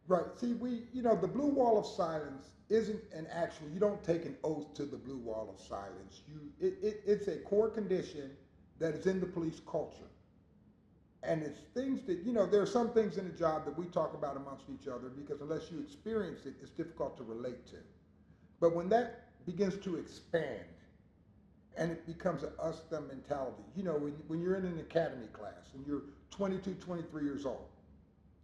Right. See, the blue wall of silence isn't an actual, you don't take an oath to the blue wall of silence. It's a core condition that is in the police culture. And it's things that, there are some things in the job that we talk about amongst each other because unless you experience it, it's difficult to relate to. But when that begins to expand and it becomes an us them mentality, when you're in an academy class and you're 22, 23 years old,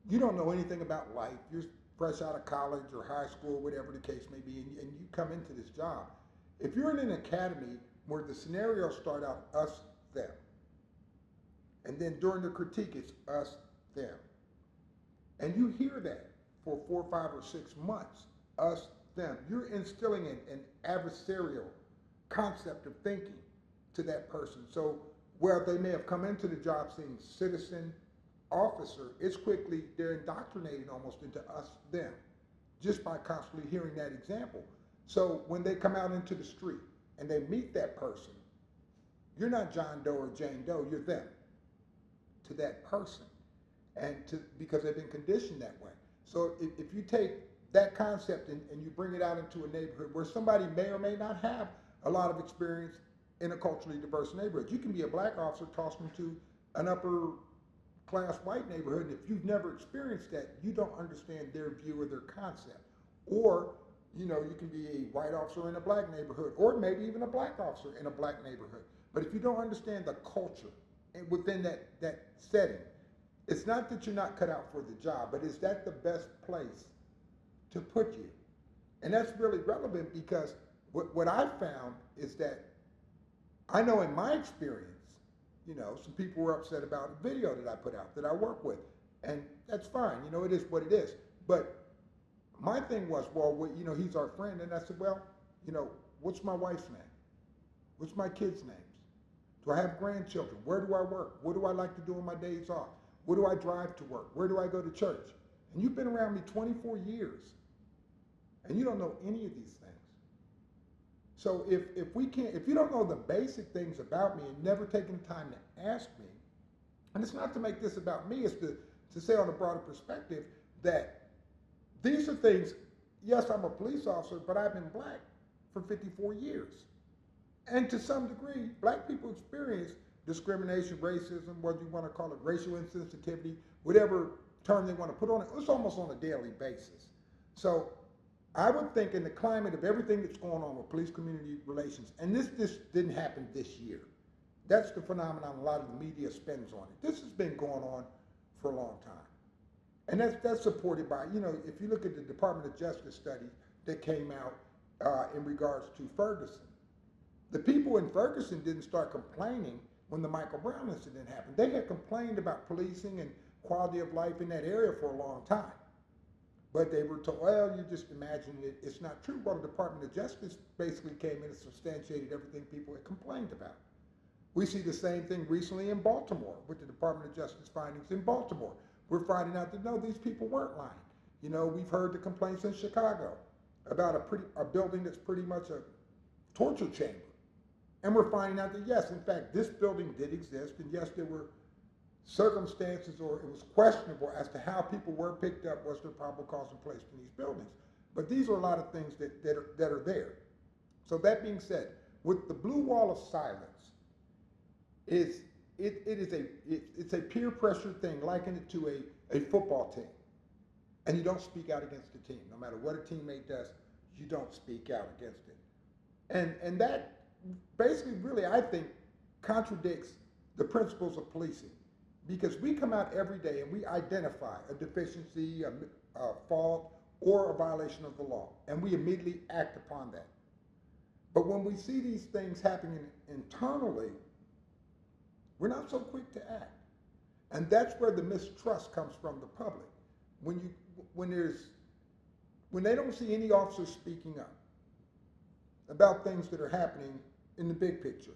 you don't know anything about life. You're fresh out of college or high school, whatever the case may be, and you come into this job. If you're in an academy where the scenarios start out us, them, and then during the critique it's us, them, and you hear that for 4, 5, or 6 months, us, them, you're instilling an adversarial concept of thinking to that person. So where they may have come into the job seeing citizen, officer, it's quickly, they're indoctrinated almost into us, them, just by constantly hearing that example. So when they come out into the street and they meet that person, you're not John Doe or Jane Doe, you're them to that person. Because they've been conditioned that way. So if you take that concept and you bring it out into a neighborhood where somebody may or may not have a lot of experience in a culturally diverse neighborhood. You can be a black officer tossed into an upper class white neighborhood, and if you've never experienced that, you don't understand their view or their concept. Or, you can be a white officer in a black neighborhood, or maybe even a black officer in a black neighborhood. But if you don't understand the culture and within that setting, it's not that you're not cut out for the job, but is that the best place to put you? And that's really relevant because what I've found is that I know in my experience, some people were upset about a video that I put out that I work with. And that's fine, it is what it is. But my thing was, well, he's our friend. And I said, well, what's my wife's name? What's my kids' names? Do I have grandchildren? Where do I work? What do I like to do on my days off? Where do I drive to work? Where do I go to church? And you've been around me 24 years, and you don't know any of these things. So if you don't know the basic things about me and never taken time to ask me, and it's not to make this about me, it's to say on a broader perspective that these are things, yes, I'm a police officer, but I've been black for 54 years. And to some degree, black people experience discrimination, racism, whether you want to call it racial insensitivity, whatever term they want to put on it, it's almost on a daily basis. So I would think in the climate of everything that's going on with police community relations, and this didn't happen this year. That's the phenomenon a lot of the media spends on it. This has been going on for a long time. And that's supported by, if you look at the Department of Justice study that came out in regards to Ferguson, the people in Ferguson didn't start complaining when the Michael Brown incident happened. They had complained about policing and quality of life in that area for a long time. But they were told, well, you just imagine it. It's not true. Well, the Department of Justice basically came in and substantiated everything people had complained about. We see the same thing recently in Baltimore with the Department of Justice findings in Baltimore. We're finding out that, no, these people weren't lying. We've heard the complaints in Chicago about a building that's pretty much a torture chamber. And we're finding out that, yes, in fact, this building did exist, and yes, there were circumstances, or it was questionable as to how people were picked up, was there probable cause and placed in these buildings. But these are a lot of things that are there. So that being said, with the blue wall of silence, it's a peer pressure thing, liken it to a football team. And you don't speak out against the team. No matter what a teammate does, you don't speak out against it. And that basically really, I think, contradicts the principles of policing. Because we come out every day and we identify a deficiency, a fault, or a violation of the law, and we immediately act upon that. But when we see these things happening internally, we're not so quick to act. And that's where the mistrust comes from the public. When they don't see any officers speaking up about things that are happening in the big picture.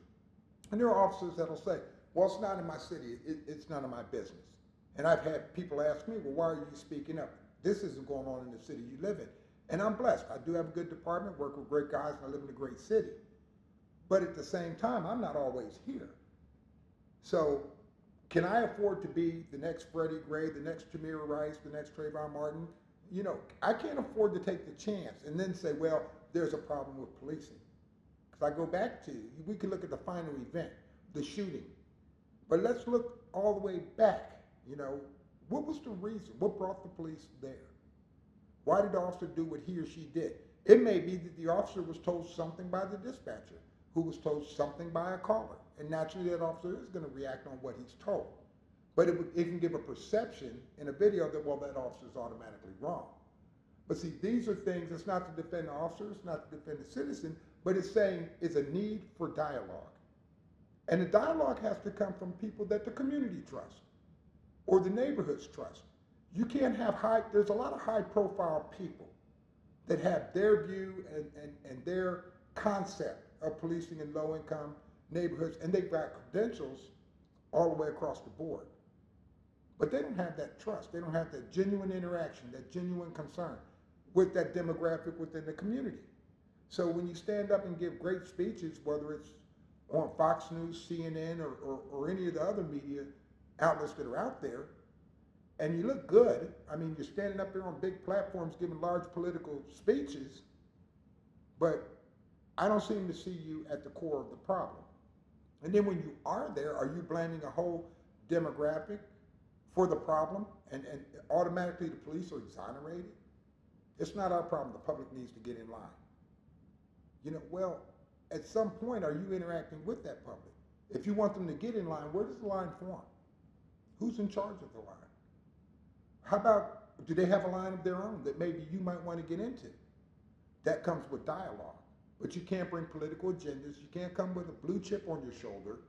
And there are officers that'll say, well, it's not in my city, it's none of my business. And I've had people ask me, well, why are you speaking up? This isn't going on in the city you live in. And I'm blessed. I do have a good department, work with great guys, and I live in a great city. But at the same time, I'm not always here. So can I afford to be the next Freddie Gray, the next Tamir Rice, the next Trayvon Martin, I can't afford to take the chance and then say, well, there's a problem with policing. Because I go back to, we can look at the final event, the shooting. But let's look all the way back. What was the reason? What brought the police there? Why did the officer do what he or she did? It may be that the officer was told something by the dispatcher, who was told something by a caller. And naturally that officer is going to react on what he's told. But it can give a perception in a video that, well, that officer is automatically wrong. But see, these are things, it's not to defend the officer, it's not to defend the citizen, but it's saying it's a need for dialogue. And the dialogue has to come from people that the community trusts or the neighborhoods trust. You can't have there's a lot of high profile people that have their view and their concept of policing in low income neighborhoods, and they've got credentials all the way across the board. But they don't have that trust. They don't have that genuine interaction, that genuine concern with that demographic within the community. So when you stand up and give great speeches, whether it's on Fox News, CNN, or any of the other media outlets that are out there, and you look good, I mean, you're standing up there on big platforms giving large political speeches, but I don't seem to see you at the core of the problem. And then when you are there, are you blaming a whole demographic for the problem and automatically the police are exonerated? It's not our problem. The public needs to get in line. Well, at some point, are you interacting with that public? If you want them to get in line, where does the line form? Who's in charge of the line? How about, do they have a line of their own that maybe you might want to get into? That comes with dialogue. But you can't bring political agendas. You can't come with a blue chip on your shoulder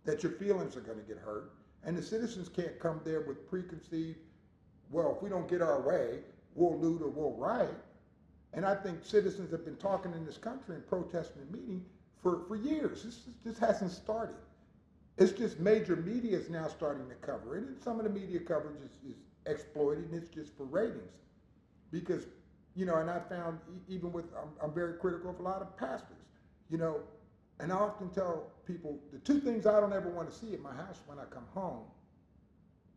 that your feelings are going to get hurt. And the citizens can't come there with preconceived, well, if we don't get our way, we'll loot or we'll riot. And I think citizens have been talking in this country and protesting and meeting for years. This hasn't started. It's just major media is now starting to cover it, and some of the media coverage is exploited, and it's just for ratings. Because, and I found even with, I'm very critical of a lot of pastors, and I often tell people the two things I don't ever want to see at my house when I come home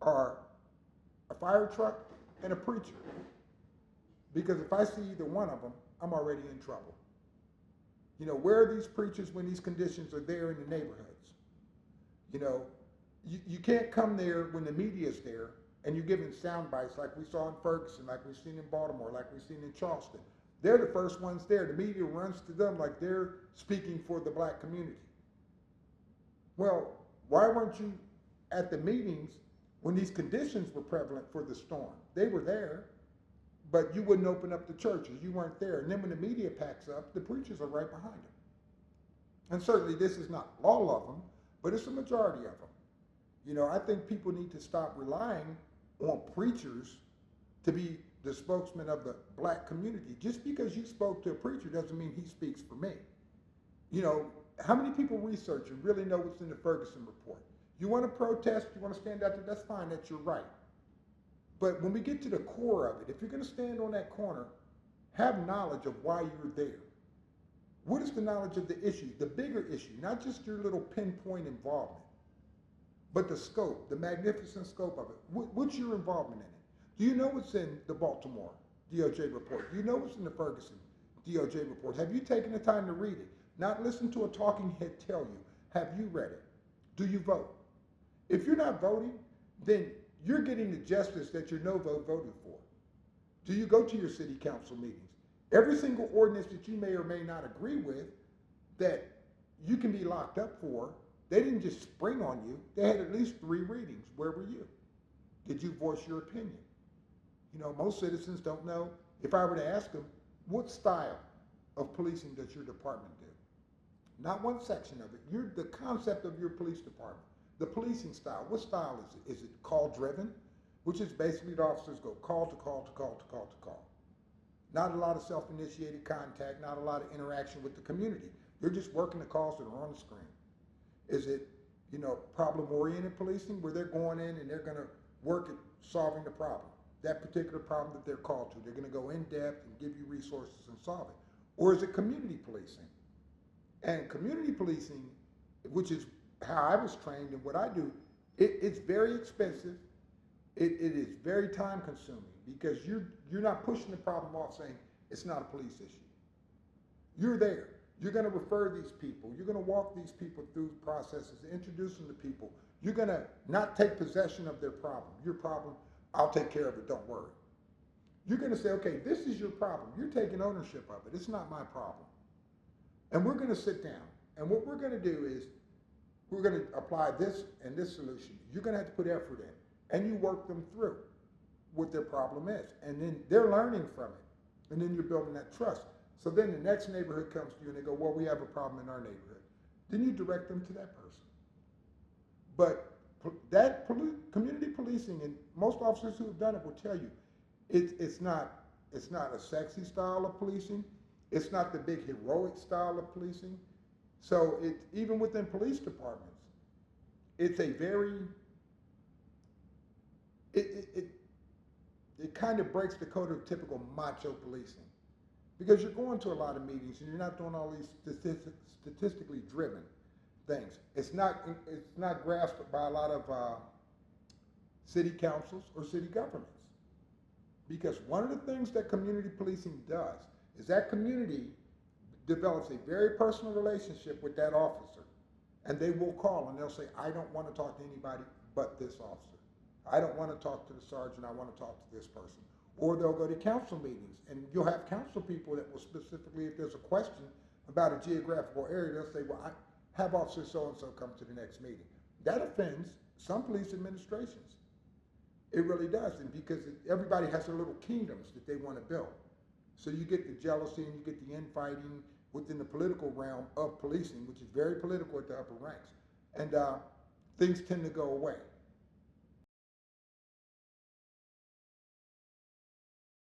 are a fire truck and a preacher. Because if I see either one of them, I'm already in trouble. Where are these preachers when these conditions are there in the neighborhoods? You can't come there when the media is there and you're giving sound bites like we saw in Ferguson, like we've seen in Baltimore, like we've seen in Charleston. They're the first ones there. The media runs to them like they're speaking for the black community. Well, why weren't you at the meetings when these conditions were prevalent for the storm? They were there, but you wouldn't open up the churches. You weren't there. And then when the media packs up, the preachers are right behind them. And certainly this is not all of them, but it's a majority of them. I think people need to stop relying on preachers to be the spokesman of the black community. Just because you spoke to a preacher doesn't mean he speaks for me. How many people research and really know what's in the Ferguson report? You want to protest, you want to stand out there, that's fine, that's your right. But when we get to the core of it, if you're going to stand on that corner, have knowledge of why you're there. What is the knowledge of the issue, the bigger issue, not just your little pinpoint involvement, but the scope, the magnificent scope of it. What's your involvement in it? Do you know what's in the Baltimore DOJ report? Do you know what's in the Ferguson DOJ report? Have you taken the time to read it? Not listen to a talking head tell you. Have you read it? Do you vote? If you're not voting, then you're getting the justice that your no vote voted for. Do you go to your city council meetings? Every single ordinance that you may or may not agree with that you can be locked up for, they didn't just spring on you. They had at least 3 readings. Where were you? Did you voice your opinion? Most citizens don't know. If I were to ask them, what style of policing does your department do? Not one section of it. The concept of your police department. The policing style. What style is it? Is it call driven? Which is basically the officers go call to call to call to call to call. Not a lot of self-initiated contact, not a lot of interaction with the community. They're just working the calls that are on the screen. Is it, problem-oriented policing where they're going in and they're going to work at solving the problem? That particular problem that they're called to. They're going to go in depth and give you resources and solve it. Or is it community policing? And community policing, which is how I was trained and what I do, it's very expensive it is very time consuming because you're not pushing the problem off saying it's not a police issue. You're there. You're going to refer these people. You're going to walk these people through processes, introduce them to people. You're going to not take possession of their problem. Your problem, I'll take care of it, don't worry. You're going to say, okay, this is your problem. You're taking ownership of it. It's not my problem. And we're going to sit down. And what we're going to do is we're going to apply this and this solution. You're going to have to put effort in. And you work them through what their problem is. And then they're learning from it. And then you're building that trust. So then the next neighborhood comes to you and they go, well, we have a problem in our neighborhood. Then you direct them to that person. But that community policing, and most officers who have done it will tell you, it's not a sexy style of policing. It's not the big heroic style of policing. So even within police departments, it's a very, it kind of breaks the code of typical macho policing. Because you're going to a lot of meetings and you're not doing all these statistically driven things. It's not grasped by a lot of city councils or city governments. Because one of the things that community policing does is that community develops a very personal relationship with that officer. And they will call and they'll say, I don't want to talk to anybody but this officer. I don't want to talk to the sergeant, I want to talk to this person. Or they'll go to council meetings, and you'll have council people that will specifically, if there's a question about a geographical area, they'll say, well, I have Officer so-and-so come to the next meeting. That offends some police administrations. It really does, and because everybody has their little kingdoms that they want to build. So you get the jealousy and you get the infighting within the political realm of policing, which is very political at the upper ranks. And things tend to go away.